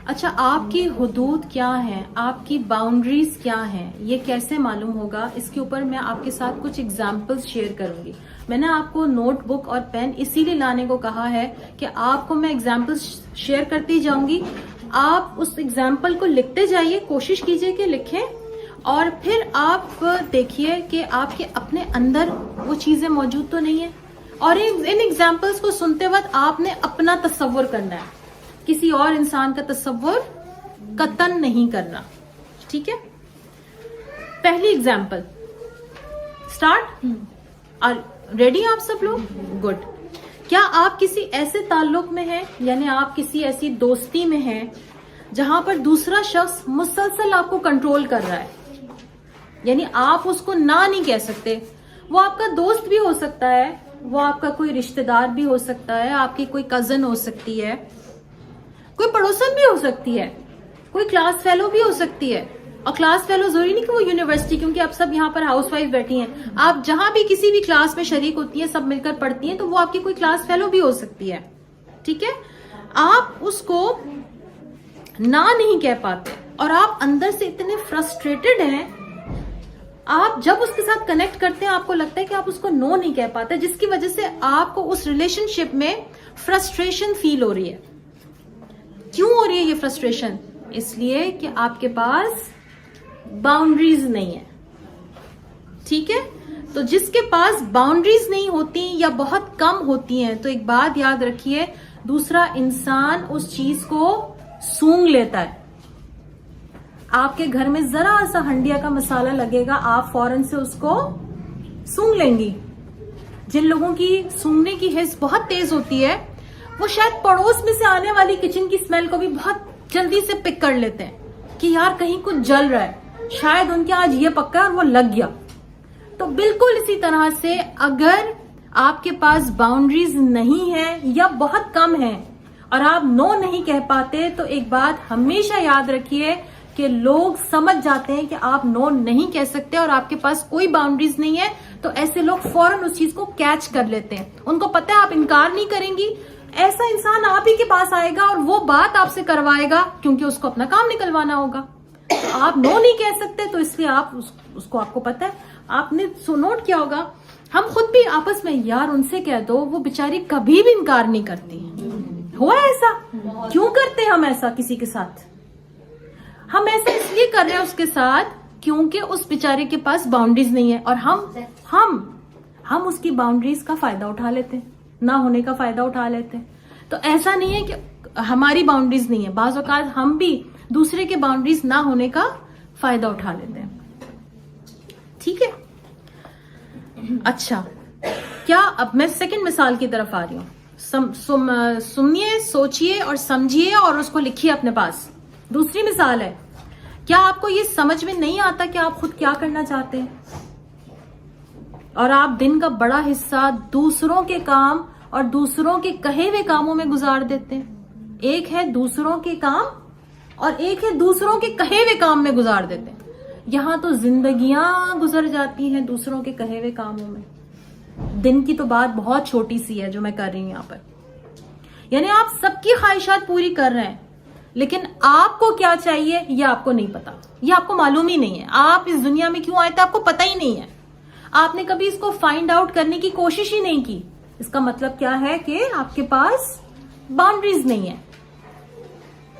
اچھا، آپ کی حدود کیا ہیں، آپ کی باؤنڈریز کیا ہیں، یہ کیسے معلوم ہوگا؟ اس کے اوپر میں آپ کے ساتھ کچھ ایگزامپلز شیئر کروں گی. میں نے آپ کو نوٹ بک اور پین اسی لیے لانے کو کہا ہے کہ آپ کو میں ایگزامپلز شیئر کرتی جاؤں گی. آپ اس ایگزامپل کو لکھتے جائیے، کوشش کیجئے کہ لکھیں، اور پھر آپ دیکھیے کہ آپ کے اپنے اندر وہ چیزیں موجود تو نہیں ہیں. اور ان ایگزامپلز کو سنتے وقت آپ نے اپنا تصور کرنا ہے، کسی اور انسان کا تصور قطعاً نہیں کرنا. ٹھیک ہے؟ پہلی ایگزامپل اسٹارٹ. ریڈی آپ سب لوگ؟ گڈ. کیا آپ کسی ایسے تعلق میں ہیں، یعنی آپ کسی ایسی دوستی میں ہیں جہاں پر دوسرا شخص مسلسل آپ کو کنٹرول کر رہا ہے، یعنی آپ اس کو نہ نہیں کہہ سکتے؟ وہ آپ کا دوست بھی ہو سکتا ہے، وہ آپ کا کوئی رشتہ دار بھی ہو سکتا ہے، آپ کی کوئی کزن ہو سکتی ہے، کوئی پڑوسن بھی ہو سکتی ہے، کوئی کلاس فیلو بھی ہو سکتی ہے. اور کلاس فیلو ضروری نہیں کہ وہ یونیورسٹی، کیونکہ آپ سب یہاں پر ہاؤس وائف بیٹھی ہیں، آپ جہاں بھی کسی بھی کلاس میں شریک ہوتی ہیں، سب مل کر پڑھتی ہیں، تو وہ آپ کی کوئی کلاس فیلو بھی ہو سکتی ہے. ٹھیک ہے؟ آپ اس کو نہ نہیں کہہ پاتے اور آپ اندر سے اتنے فرسٹریٹڈ ہیں، آپ جب اس کے ساتھ کنیکٹ کرتے ہیں آپ کو لگتا ہے کہ آپ اس کو نو نہیں کہہ پاتے، جس کی وجہ سے آپ کو اس ریلیشن شپ میں فرسٹریشن فیل ہو رہی ہے. کیوں ہو رہی ہے یہ فرسٹریشن؟ اس لیے کہ آپ کے پاس باؤنڈریز نہیں ہے. ٹھیک ہے؟ تو جس کے پاس باؤنڈریز نہیں ہوتی یا بہت کم ہوتی ہیں، تو ایک بات یاد رکھیے، دوسرا انسان اس چیز کو سونگ لیتا ہے. آپ کے گھر میں ذرا سا ہنڈیا کا مسالہ لگے گا، آپ فوراً سے اس کو سونگ لیں گی. جن لوگوں کی سونگنے کی حس بہت تیز ہوتی ہے، وہ شاید پڑوس میں سے آنے والی کچن کی اسمیل کو بھی بہت جلدی سے پک کر لیتے ہیں کہ یار کہیں کچھ جل رہا ہے، شاید ان کے آج یہ پکا اور وہ لگ گیا. تو بالکل اسی طرح سے اگر آپ کے پاس باؤنڈریز نہیں ہے یا بہت کم ہے اور آپ نو نہیں کہہ پاتے، تو ایک بات ہمیشہ یاد رکھیے کہ لوگ سمجھ جاتے ہیں کہ آپ نو نہیں کہہ سکتے اور آپ کے پاس کوئی باؤنڈریز نہیں ہے. تو ایسے لوگ فوراً اس چیز کو کیچ کر لیتے ہیں. ان کو پتہ ہے آپ انکار نہیں کریں گی، ایسا انسان آپ ہی کے پاس آئے گا اور وہ بات آپ سے کروائے گا، کیونکہ اس کو اپنا کام نکلوانا ہوگا. آپ نو نہیں کہہ سکتے، تو اس لیے آپ اس کو، آپ کو پتہ ہے، آپ نے نوٹ کیا ہوگا، ہم خود بھی آپس میں یار ان سے کہہ دو، وہ بیچاری کبھی بھی انکار نہیں کرتی. ہوا ایسا؟ کیوں کرتے ہم ایسا کسی کے ساتھ؟ ہم ایسا اس لیے کر رہے ہیں اس کے ساتھ کیونکہ اس بیچارے کے پاس باؤنڈریز نہیں ہے، اور ہم اس کی باؤنڈریز کا فائدہ اٹھا لیتے ہیں، نہ ہونے کا فائدہ اٹھا لیتے ہیں. تو ایسا نہیں ہے کہ ہماری باؤنڈریز نہیں ہے، بعض اوقات ہم بھی دوسرے کے باؤنڈریز نہ ہونے کا فائدہ اٹھا لیتے ہیں. ٹھیک ہے؟ اچھا، کیا اب میں سیکنڈ مثال کی طرف آ رہی ہوں. سنیے، سوچئے اور سمجھیے اور اس کو لکھیے اپنے پاس. دوسری مثال ہے، کیا آپ کو یہ سمجھ میں نہیں آتا کہ آپ خود کیا کرنا چاہتے ہیں، اور آپ دن کا بڑا حصہ دوسروں کے کام اور دوسروں کے کہے ہوئے کاموں میں گزار دیتے ہیں؟ ایک ہے دوسروں کے کام اور ایک ہے دوسروں کے کہے ہوئے کام میں گزار دیتے ہیں. یہاں تو زندگیاں گزر جاتی ہیں دوسروں کے کہے ہوئے کاموں میں. دن کی تو بات بہت چھوٹی سی ہے جو میں کر رہی ہوں یہاں پر، یعنی آپ سب کی خواہشات پوری کر رہے ہیں، لیکن آپ کو کیا چاہیے یہ آپ کو نہیں پتا، یہ آپ کو معلوم ہی نہیں ہے. آپ اس دنیا میں کیوں آئے تھے آپ کو پتا ہی نہیں ہے. آپ نے کبھی اس کو فائنڈ آؤٹ کرنے کی کوشش ہی نہیں کی. اس کا مطلب کیا ہے کہ آپ کے پاس باؤنڈریز نہیں ہے.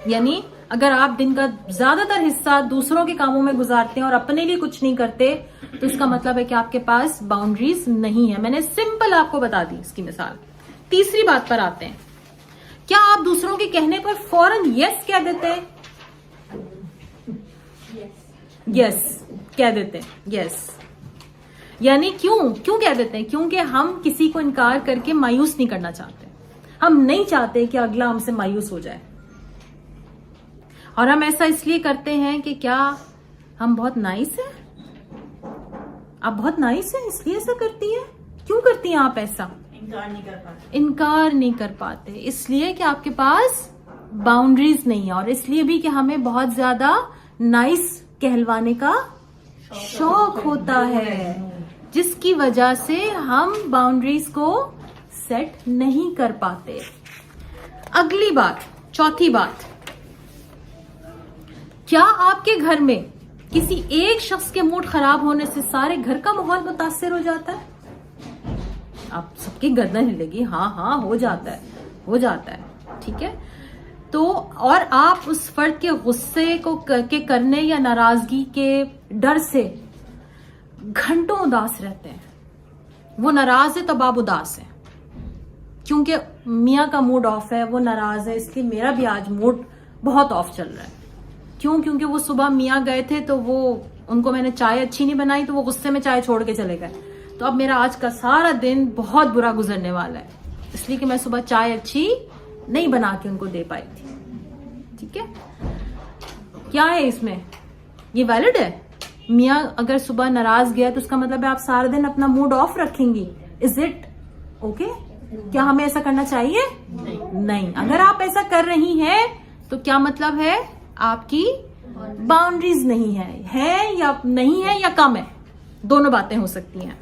یعنی اگر آپ دن کا زیادہ تر حصہ دوسروں کے کاموں میں گزارتے ہیں اور اپنے لیے کچھ نہیں کرتے، تو اس کا مطلب ہے کہ آپ کے پاس باؤنڈریز نہیں ہے. میں نے سمپل آپ کو بتا دی اس کی مثال. تیسری بات پر آتے ہیں، کیا آپ دوسروں کے کہنے پر فوراً یس کہہ دیتے ہیں؟ یس کہہ دیتے ہیں. یس یعنی کیوں کہہ دیتے ہیں؟ کیونکہ ہم کسی کو انکار کر کے مایوس نہیں کرنا چاہتے. ہم نہیں چاہتے کہ اگلا ہم سے مایوس ہو جائے، اور ہم ایسا اس لیے کرتے ہیں کہ کیا ہم بہت نائس ہیں؟ آپ بہت نائس ہیں اس لیے ایسا کرتی ہیں. کیوں کرتی ہیں آپ ایسا؟ انکار نہیں کر پاتے اس لیے کہ آپ کے پاس باؤنڈریز نہیں ہے، اور اس لیے بھی کہ ہمیں بہت زیادہ نائس کہلوانے کا شوق ہوتا ہے، جس کی وجہ سے ہم باؤنڈریز کو سیٹ نہیں کر پاتے. اگلی بات، چوتھی بات، کیا آپ کے گھر میں کسی ایک شخص کے موڈ خراب ہونے سے سارے گھر کا ماحول متاثر ہو جاتا ہے؟ آپ سب کی گردن ہلے گی. ہاں ہو جاتا ہے. ٹھیک ہے. تو اور آپ اس فرد کے غصے کو کے کرنے یا ناراضگی کے ڈر سے گھنٹوں اداس رہتے ہیں. وہ ناراض ہے تب آپ اداس ہیں کیونکہ میاں کا موڈ آف ہے, وہ ناراض ہے اس لیے میرا بھی آج موڈ بہت آف چل رہا ہے. کیوں؟ کیونکہ وہ صبح میاں گئے تھے تو وہ ان کو میں نے چائے اچھی نہیں بنائی تو وہ غصے میں چائے چھوڑ کے چلے گئے. تو اب میرا آج کا سارا دن بہت برا گزرنے والا ہے اس لیے کہ میں صبح چائے اچھی نہیں بنا کے ان کو دے پائی تھی. ٹھیک ہے. کیا ہے اس میں؟ یہ ویلڈ ہے. میاں اگر صبح ناراض گیا تو اس کا مطلب ہے آپ سارا دن اپنا موڈ آف رکھیں گی. Is it okay? کیا ہمیں ایسا کرنا چاہیے؟ نہیں. اگر آپ ایسا کر رہی ہیں تو کیا مطلب ہے؟ آپ کی باؤنڈریز نہیں ہے یا نہیں ہے یا کم ہے. دونوں باتیں ہو سکتی ہیں.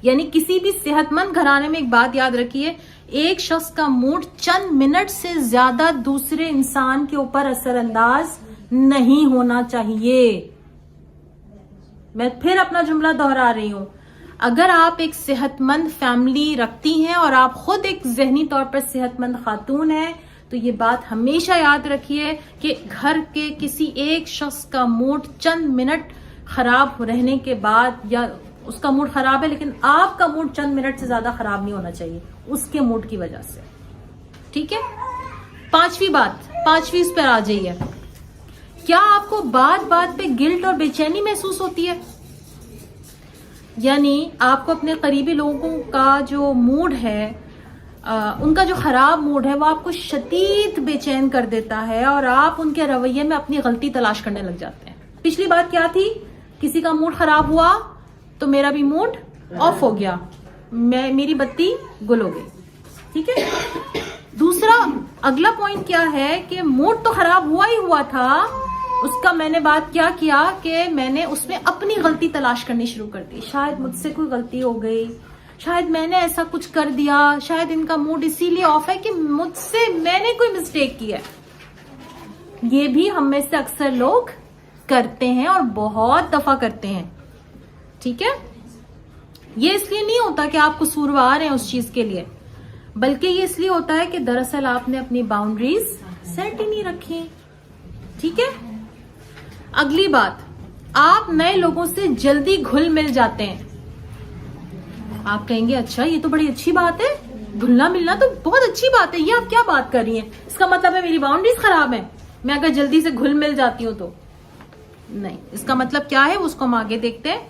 یعنی کسی بھی صحت مند گھرانے میں ایک بات یاد رکھیے, ایک شخص کا موڈ چند منٹ سے زیادہ دوسرے انسان کے اوپر اثر انداز نہیں ہونا چاہیے. میں پھر اپنا جملہ دہرا رہی ہوں. اگر آپ ایک صحت مند فیملی رکھتی ہیں اور آپ خود ایک ذہنی طور پر صحت مند خاتون ہیں تو یہ بات ہمیشہ یاد رکھیے کہ گھر کے کسی ایک شخص کا موڈ چند منٹ خراب رہنے کے بعد, یا اس کا موڈ خراب ہے لیکن آپ کا موڈ چند منٹ سے زیادہ خراب نہیں ہونا چاہیے اس کے موڈ کی وجہ سے. ٹھیک ہے. پانچویں اس پر آ جائیے. کیا آپ کو بات پہ گلٹ اور بے چینی محسوس ہوتی ہے؟ یعنی آپ کو اپنے قریبی لوگوں کا جو موڈ ہے, ان کا جو خراب موڈ ہے وہ آپ کو شدید بے چین کر دیتا ہے اور آپ ان کے رویے میں اپنی غلطی تلاش کرنے لگ جاتے ہیں. پچھلی بات کیا تھی؟ کسی کا موڈ خراب ہوا تو میرا بھی موڈ آف ہو گیا, میری بتی گل ہو گئی. ٹھیک ہے. دوسرا اگلا پوائنٹ کیا ہے کہ موڈ تو خراب ہوا ہی ہوا تھا, اس کا میں نے بات کیا کہ میں نے اس میں اپنی غلطی تلاش کرنی شروع کر دی. شاید مجھ سے کوئی غلطی ہو گئی, شاید میں نے ایسا کچھ کر دیا, شاید ان کا موڈ اسی لیے آف ہے کہ مجھ سے میں نے کوئی مسٹیک کی ہے. یہ بھی ہم میں سے اکثر لوگ کرتے ہیں اور بہت دفعہ کرتے ہیں. ٹھیک ہے. یہ اس لیے نہیں ہوتا کہ آپ قصوروار ہیں اس چیز کے لیے, بلکہ یہ اس لیے ہوتا ہے کہ دراصل آپ نے اپنی باؤنڈریز سیٹ ہی نہیں رکھی. ٹھیک ہے. اگلی بات, آپ نئے لوگوں سے جلدی گھل مل جاتے ہیں. آپ کہیں گے اچھا یہ تو بڑی اچھی بات ہے, گھلنا ملنا تو بہت اچھی بات ہے, یہ آپ کیا بات کر رہی ہیں؟ اس کا مطلب ہے میری باؤنڈریز خراب ہیں, میں اگر جلدی سے گھل مل جاتی ہوں تو نہیں. اس کا مطلب کیا ہے اس کو ہم آگے دیکھتے ہیں.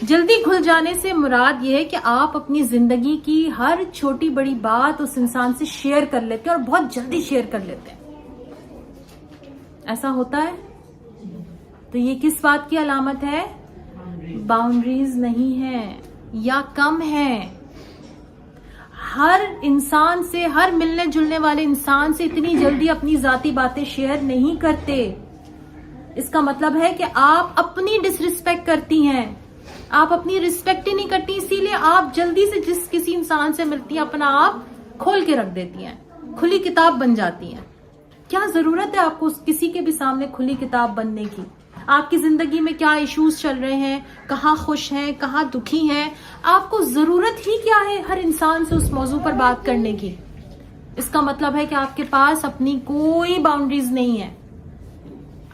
جلدی گھل جانے سے مراد یہ ہے کہ آپ اپنی زندگی کی ہر چھوٹی بڑی بات اس انسان سے شیئر کر لیتے ہیں اور بہت جلدی شیئر کر لیتے ہیں. ایسا ہوتا ہے تو یہ کس بات کی علامت ہے؟ باؤنڈریز نہیں ہے یا کم ہے. ہر انسان سے, ہر ملنے جلنے والے انسان سے اتنی جلدی اپنی ذاتی باتیں شیئر نہیں کرتے. اس کا مطلب ہے کہ آپ اپنی ڈس ریسپیکٹ کرتی ہیں, آپ اپنی ریسپیکٹ ہی نہیں کرتی, اسی لیے آپ جلدی سے جس کسی انسان سے ملتی ہیں اپنا آپ کھول کے رکھ دیتی ہیں, کھلی کتاب بن جاتی ہیں. کیا ضرورت ہے آپ کو کسی کے بھی سامنے کھلی کتاب بننے کی؟ آپ کی زندگی میں کیا ایشوز چل رہے ہیں, کہاں خوش ہیں, کہاں دکھی ہیں, آپ کو ضرورت ہی کیا ہے ہر انسان سے اس موضوع پر بات کرنے کی؟ اس کا مطلب ہے کہ آپ کے پاس اپنی کوئی باؤنڈریز نہیں ہے.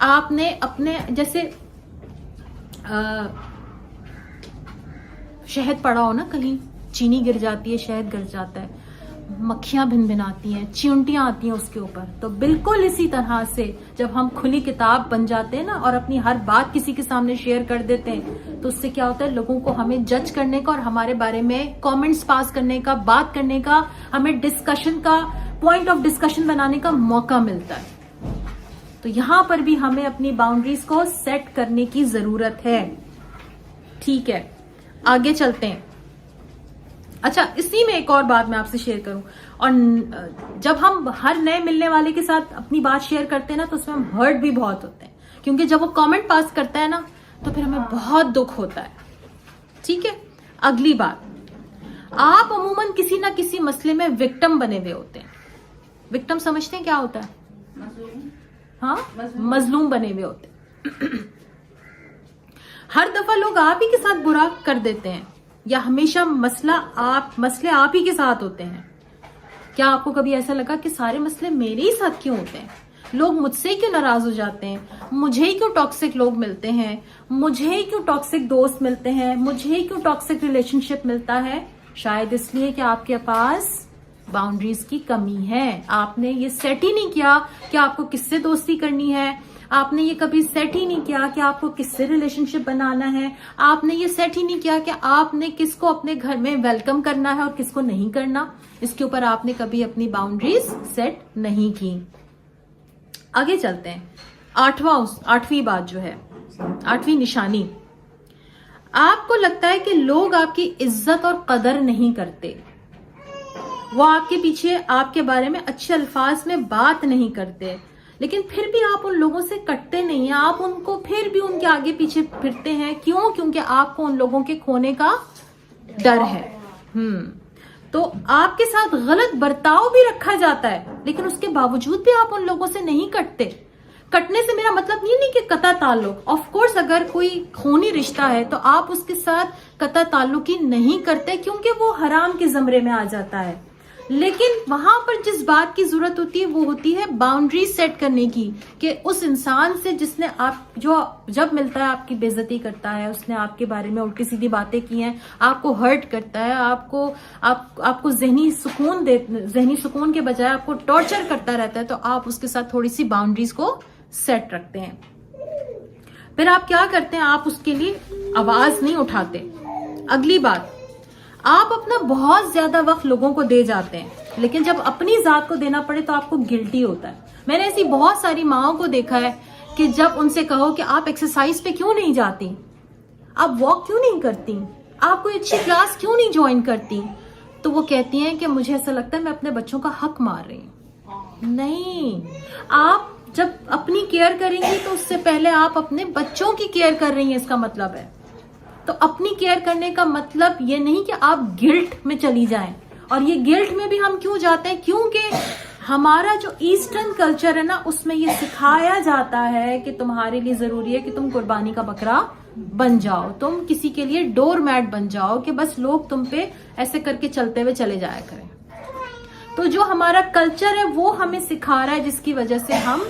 آپ نے اپنے جیسے شہد پڑا ہو نا, کہیں چینی گر جاتی ہے, شہد گر جاتا ہے, مکھیاں بن بناتی ہیں, چیونٹیاں آتی ہیں اس کے اوپر. تو بالکل اسی طرح سے جب ہم کھلی کتاب بن جاتے ہیں نا اور اپنی ہر بات کسی کے سامنے شیئر کر دیتے ہیں تو اس سے کیا ہوتا ہے, لوگوں کو ہمیں جج کرنے کا اور ہمارے بارے میں کامنٹس پاس کرنے کا, بات کرنے کا, ہمیں ڈسکشن کا پوائنٹ آف ڈسکشن بنانے کا موقع ملتا ہے. تو یہاں پر بھی ہمیں اپنی باؤنڈریز کو سیٹ کرنے کی ضرورت ہے. ٹھیک ہے. آگے چلتے ہیں. اچھا, اسی میں ایک اور بات میں آپ سے شیئر کروں, اور جب ہم ہر نئے ملنے والے کے ساتھ اپنی بات شیئر کرتے ہیں نا تو اس میں ہم ہرٹ بھی بہت ہوتے ہیں, کیونکہ جب وہ کامنٹ پاس کرتا ہے نا تو پھر ہمیں بہت دکھ ہوتا ہے. ٹھیک ہے. اگلی بات, آپ عموماً کسی نہ کسی مسئلے میں وکٹم بنے ہوئے ہوتے ہیں. وکٹم سمجھتے ہیں کیا ہوتا ہے؟ ہاں مظلوم بنے ہوئے ہوتے ہیں. ہر دفعہ لوگ آپ ہی کے ساتھ برا کر دیتے ہیں یا ہمیشہ مسئلے آپ ہی کے ساتھ ہوتے ہیں. کیا آپ کو کبھی ایسا لگا کہ سارے مسئلے میرے ہی ساتھ کیوں ہوتے ہیں؟ لوگ مجھ سے کیوں ناراض ہو جاتے ہیں؟ مجھے ہی کیوں ٹاکسک لوگ ملتے ہیں؟ مجھے ہی کیوں ٹاکسک دوست ملتے ہیں؟ مجھے ہی کیوں ٹاکسک ریلیشن شپ ملتا ہے؟ شاید اس لیے کہ آپ کے پاس باؤنڈریز کی کمی ہے. آپ نے یہ سیٹ ہی نہیں کیا کہ آپ کو کس سے دوستی کرنی ہے. آپ نے یہ کبھی سیٹ ہی نہیں کیا کہ آپ کو کس سے ریلیشن شپ بنانا ہے. آپ نے یہ سیٹ ہی نہیں کیا کہ آپ نے کس کو اپنے گھر میں ویلکم کرنا ہے اور کس کو نہیں کرنا. اس کے اوپر آپ نے کبھی اپنی باؤنڈریز سیٹ نہیں کی. آگے چلتے ہیں. آٹھویں بات جو ہے، آٹھویں نشانی، آپ کو لگتا ہے کہ لوگ آپ کی عزت اور قدر نہیں کرتے. وہ آپ کے پیچھے آپ کے بارے میں اچھے الفاظ میں بات نہیں کرتے، لیکن پھر بھی آپ ان لوگوں سے کٹتے نہیں ہیں. آپ ان کو پھر بھی ان کے آگے پیچھے پھرتے ہیں. کیوں؟ کیونکہ آپ کو ان لوگوں کے کھونے کا ڈر ہے. تو آپ کے ساتھ غلط برتاؤ بھی رکھا جاتا ہے، لیکن اس کے باوجود بھی آپ ان لوگوں سے نہیں کٹتے. کٹنے سے میرا مطلب یہ نہیں کہ قطع تعلق. آف کورس اگر کوئی خونی رشتہ ہے تو آپ اس کے ساتھ قطع تعلق ہی نہیں کرتے، کیونکہ وہ حرام کے زمرے میں آ جاتا ہے. لیکن وہاں پر جس بات کی ضرورت ہوتی ہے وہ ہوتی ہے باؤنڈری سیٹ کرنے کی، کہ اس انسان سے جس نے آپ جو جب ملتا ہے آپ کی بے عزتی کرتا ہے، اس نے آپ کے بارے میں الٹی سیدھی باتیں کی ہیں، آپ کو ہرٹ کرتا ہے، آپ کو ذہنی سکون کے بجائے آپ کو ٹارچر کرتا رہتا ہے، تو آپ اس کے ساتھ تھوڑی سی باؤنڈریز کو سیٹ رکھتے ہیں. پھر آپ کیا کرتے ہیں؟ آپ اس کے لیے آواز نہیں اٹھاتے. اگلی بات، آپ اپنا بہت زیادہ وقت لوگوں کو دے جاتے ہیں، لیکن جب اپنی ذات کو دینا پڑے تو آپ کو گلٹی ہوتا ہے. میں نے ایسی بہت ساری ماؤں کو دیکھا ہے کہ جب ان سے کہو کہ آپ ایکسرسائز پہ کیوں نہیں جاتی، آپ واک کیوں نہیں کرتی، آپ کوئی اچھی کلاس کیوں نہیں جوائن کرتی، تو وہ کہتی ہیں کہ مجھے ایسا لگتا ہے میں اپنے بچوں کا حق مار رہی ہوں. نہیں، آپ جب اپنی کیئر کریں گی تو اس سے پہلے آپ اپنے بچوں کی کیئر کر رہی ہیں، اس کا مطلب ہے. تو اپنی کیئر کرنے کا مطلب یہ نہیں کہ آپ گلٹ میں چلی جائیں. اور یہ گلٹ میں بھی ہم کیوں جاتے ہیں؟ کیونکہ ہمارا جو ایسٹرن کلچر ہے نا، اس میں یہ سکھایا جاتا ہے کہ تمہارے لیے ضروری ہے کہ تم قربانی کا بکرا بن جاؤ، تم کسی کے لیے ڈور میٹ بن جاؤ، کہ بس لوگ تم پہ ایسے کر کے چلتے ہوئے چلے جایا کریں. تو جو ہمارا کلچر ہے وہ ہمیں سکھا رہا ہے، جس کی وجہ سے ہم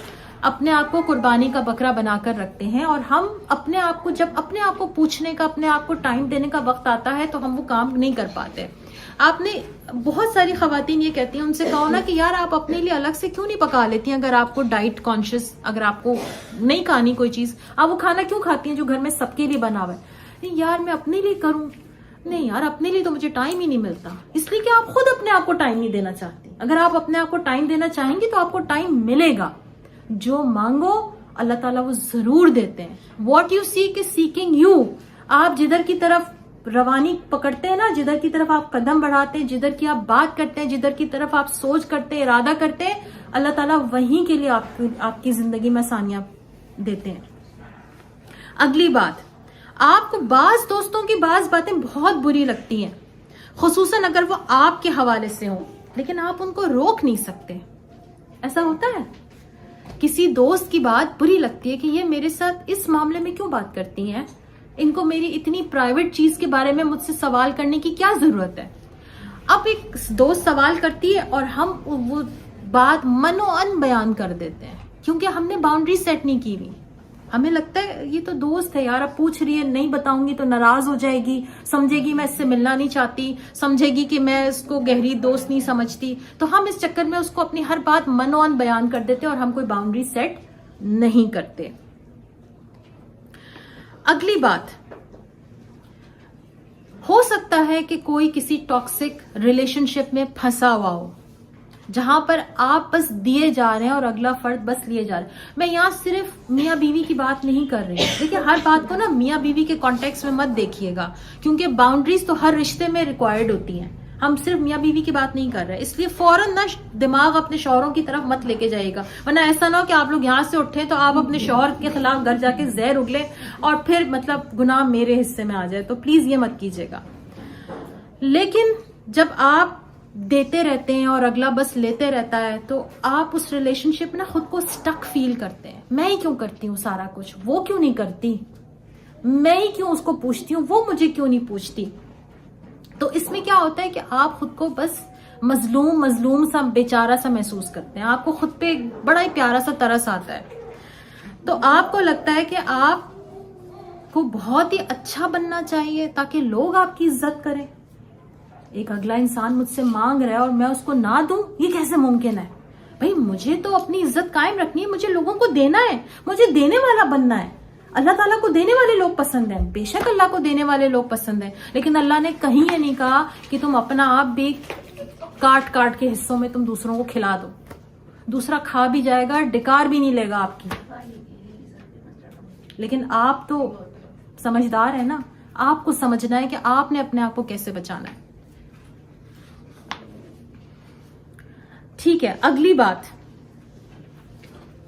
اپنے آپ کو قربانی کا بکرا بنا کر رکھتے ہیں. اور ہم اپنے آپ کو جب اپنے آپ کو پوچھنے کا، اپنے آپ کو ٹائم دینے کا وقت آتا ہے تو ہم وہ کام نہیں کر پاتے. آپ نے بہت ساری خواتین یہ کہتی ہیں، ان سے کہو نا کہ یار آپ اپنے لیے الگ سے کیوں نہیں پکا لیتی ہیں؟ اگر آپ کو ڈائٹ کانشیس، اگر آپ کو نہیں کھانی کوئی چیز، آپ وہ کھانا کیوں کھاتی ہیں جو گھر میں سب کے لیے بنا ہوا ہے؟ نہیں یار میں اپنے لیے کروں، نہیں یار اپنے لیے تو مجھے ٹائم ہی نہیں ملتا. اس لیے کہ آپ خود اپنے آپ کو ٹائم نہیں دینا چاہتی. اگر آپ اپنے آپ کو ٹائم دینا چاہیں گی تو آپ کو ٹائم ملے گا. جو مانگو اللہ تعالیٰ وہ ضرور دیتے ہیں. What you seek is seeking you. آپ جدھر کی طرف روانی پکڑتے ہیں نا، جدھر کی طرف آپ قدم بڑھاتے ہیں، جدھر کی آپ بات کرتے ہیں، جدھر کی طرف آپ سوچ کرتے ہیں، ارادہ کرتے ہیں، اللہ تعالیٰ وہیں کے لیے آپ کی زندگی میں آسانیاں دیتے ہیں. اگلی بات، آپ کو بعض دوستوں کی بعض باتیں بہت بری لگتی ہیں، خصوصاً اگر وہ آپ کے حوالے سے ہوں، لیکن آپ ان کو روک نہیں سکتے. ایسا ہوتا ہے کسی دوست کی بات بری لگتی ہے کہ یہ میرے ساتھ اس معاملے میں کیوں بات کرتی ہیں، ان کو میری اتنی پرائیویٹ چیز کے بارے میں مجھ سے سوال کرنے کی کیا ضرورت ہے. اب ایک دوست سوال کرتی ہے اور ہم وہ بات منو ان بیان کر دیتے ہیں، کیونکہ ہم نے باؤنڈری سیٹ نہیں کی ہوئی. ہمیں لگتا ہے یہ تو دوست ہے یار، اب پوچھ رہی ہے، نہیں بتاؤں گی تو ناراض ہو جائے گی، سمجھے گی میں اس سے ملنا نہیں چاہتی، سمجھے گی کہ میں اس کو گہری دوست نہیں سمجھتی. تو ہم اس چکر میں اس کو اپنی ہر بات منو ان بیان کر دیتے اور ہم کوئی باؤنڈری سیٹ نہیں کرتے. اگلی بات، ہو سکتا ہے کہ کوئی کسی ٹاکسک ریلیشن شپ میں پھنسا ہوا ہو، جہاں پر آپ بس دیے جا رہے ہیں اور اگلا فرد بس لیے جا رہے ہیں. میں یہاں صرف میاں بیوی کی بات نہیں کر رہی. دیکھیے ہر بات کو نا میاں بیوی کے کانٹیکس میں مت دیکھیے گا، کیونکہ باؤنڈریز تو ہر رشتے میں ریکوائرڈ ہوتی ہیں. ہم صرف میاں بیوی کی بات نہیں کر رہے، اس لیے فوراً نہ دماغ اپنے شوہروں کی طرف مت لے کے جائے گا، ورنہ ایسا نہ ہو کہ آپ لوگ یہاں سے اٹھیں تو آپ اپنے شوہر کے خلاف گھر جا کے زہر اگلے اور پھر مطلب گناہ میرے حصے میں آ جائے. تو پلیز یہ مت کیجیے گا. لیکن جب آپ دیتے رہتے ہیں اور اگلا بس لیتے رہتا ہے تو آپ اس ریلیشن شپ میں خود کو سٹک فیل فیل کرتے ہیں, میں ہی کیوں کرتی ہوں سارا کچھ, وہ کیوں نہیں کرتی, میں ہی کیوں اس کو پوچھتی ہوں, وہ مجھے کیوں نہیں پوچھتی. تو اس میں کیا ہوتا ہے کہ آپ خود کو بس مظلوم سا بیچارہ سا محسوس کرتے ہیں, آپ کو خود پہ بڑا ہی پیارا سا ترس آتا ہے. تو آپ کو لگتا ہے کہ آپ کو بہت ہی اچھا بننا چاہیے تاکہ لوگ آپ کی عزت کریں. ایک اگلا انسان مجھ سے مانگ رہا ہے اور میں اس کو نہ دوں, یہ کیسے ممکن ہے؟ بھائی مجھے تو اپنی عزت قائم رکھنی ہے, مجھے لوگوں کو دینا ہے, مجھے دینے والا بننا ہے. اللہ تعالیٰ کو دینے والے لوگ پسند ہیں, بے شک اللہ کو دینے والے لوگ پسند ہیں, لیکن اللہ نے کہیں یہ نہیں کہا کہ تم اپنا آپ بھی کاٹ کاٹ کے حصوں میں تم دوسروں کو کھلا دو. دوسرا کھا بھی جائے گا, ڈکار بھی نہیں لے گا آپ کی. لیکن آپ تو سمجھدار ہیں نا, آپ کو سمجھنا ہے کہ آپ نے اپنے آپ کو کیسے بچانا ہے. ٹھیک ہے, اگلی بات.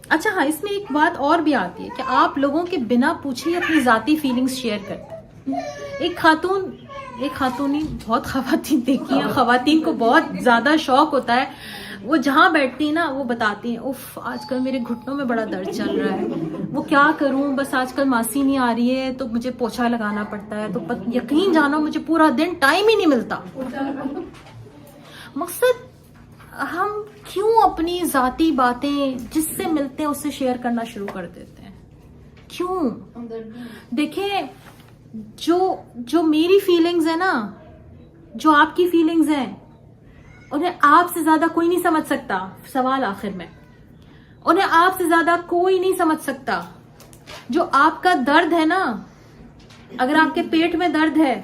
اچھا ہاں, اس میں ایک بات اور بھی آتی ہے کہ آپ لوگوں کے بنا پوچھے اپنی ذاتی فیلنگز شیئر کرتے ہیں. ایک خاتون ہی, بہت خواتین دیکھی ہیں, خواتین کو بہت زیادہ شوق ہوتا ہے, وہ جہاں بیٹھتی ہیں نا وہ بتاتی ہیں, اف آج کل میرے گھٹنوں میں بڑا درد چل رہا ہے, وہ کیا کروں, بس آج کل ماسی نہیں آ رہی ہے تو مجھے پوچھا لگانا پڑتا ہے, تو یقین جانو مجھے پورا دن ٹائم ہی نہیں ملتا. مقصد ہم کیوں اپنی ذاتی باتیں جس سے ملتے ہیں اس سے شیئر کرنا شروع کر دیتے ہیں؟ کیوں؟ دیکھیں, جو میری فیلنگز ہیں نا, جو آپ کی فیلنگز ہیں, انہیں آپ سے زیادہ کوئی نہیں سمجھ سکتا. سوال آخر میں, انہیں آپ سے زیادہ کوئی نہیں سمجھ سکتا. جو آپ کا درد ہے نا, اگر آپ کے پیٹ میں درد ہے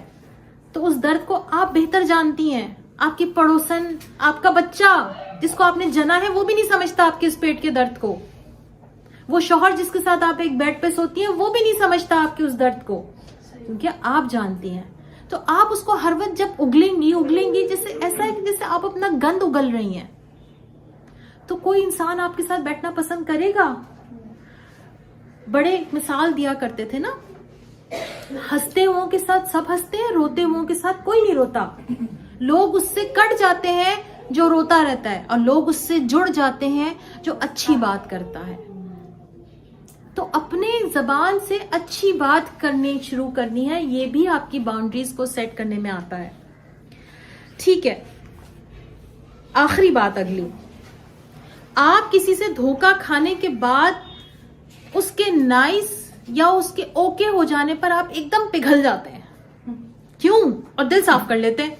تو اس درد کو آپ بہتر جانتی ہیں. آپ کی پڑوسن, آپ کا بچہ جس کو آپ نے جنا ہے وہ بھی نہیں سمجھتا آپ کے اس پیٹ کے درد کو. وہ شوہر جس کے ساتھ آپ ایک بیڈ پہ سوتی ہیں وہ بھی نہیں سمجھتا آپ کے اس درد کو, کیونکہ آپ جانتی ہیں. تو آپ اس کو ہر وقت جب اگلیں گی جیسے ایسا ہے کہ جیسے آپ اپنا گند اگل رہی ہیں, تو کوئی انسان آپ کے ساتھ بیٹھنا پسند کرے گا؟ بڑے مثال دیا کرتے تھے نا, ہنستے ہوں کے ساتھ سب ہنستے ہیں, روتے ہوں کے ساتھ کوئی نہیں روتا. لوگ اس سے کٹ جاتے ہیں جو روتا رہتا ہے, اور لوگ اس سے جڑ جاتے ہیں جو اچھی بات کرتا ہے. تو اپنے زبان سے اچھی بات کرنی شروع کرنی ہے, یہ بھی آپ کی باؤنڈریز کو سیٹ کرنے میں آتا ہے. ٹھیک ہے, آخری بات اگلی. آپ کسی سے دھوکا کھانے کے بعد اس کے نائس یا اس کے اوکے ہو جانے پر آپ ایک دم پگھل جاتے ہیں. کیوں؟ اور دل صاف کر لیتے ہیں.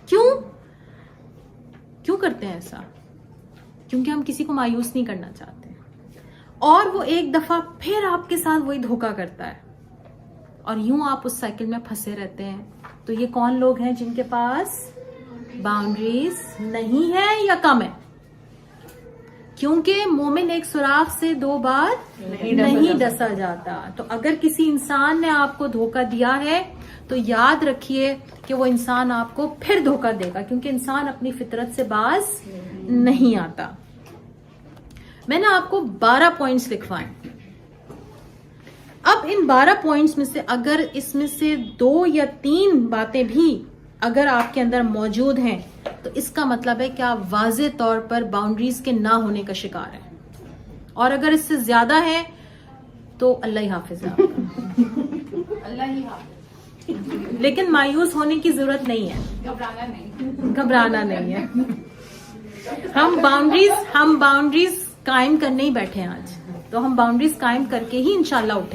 کیوں کرتے ہیں ایسا؟ کیونکہ ہم کسی کو مایوس نہیں کرنا چاہتے, اور وہ ایک دفعہ پھر آپ کے ساتھ وہی دھوکا کرتا ہے, اور یوں آپ اس سائیکل میں پھنسے رہتے ہیں. تو یہ کون لوگ ہیں جن کے پاس باؤنڈریز نہیں ہے یا کم ہے؟ کیونکہ مومن ایک سوراخ سے 2 بار نہیں ڈسا جاتا. تو اگر کسی انسان نے آپ کو دھوکا دیا ہے تو یاد رکھیے کہ وہ انسان آپ کو پھر دھوکا دے گا, کیونکہ انسان اپنی فطرت سے باز نہیں آتا. میں نے آپ کو 12 پوائنٹس لکھوائے. اب ان 12 پوائنٹس میں سے اگر اس میں سے 2 یا 3 باتیں بھی اگر آپ کے اندر موجود ہیں تو اس کا مطلب ہے کہ آپ واضح طور پر باؤنڈریز کے نہ ہونے کا شکار ہیں, اور اگر اس سے زیادہ ہے تو اللہ ہی حافظ ہے آپ کا. اللہ ہی حافظ. لیکن مایوس ہونے کی ضرورت نہیں ہے, گھبرانا نہیں ہے. ہم باؤنڈریز قائم کرنے ہی بیٹھے ہیں آج, تو ہم باؤنڈریز قائم کر کے ہی انشاءاللہ اٹھیں.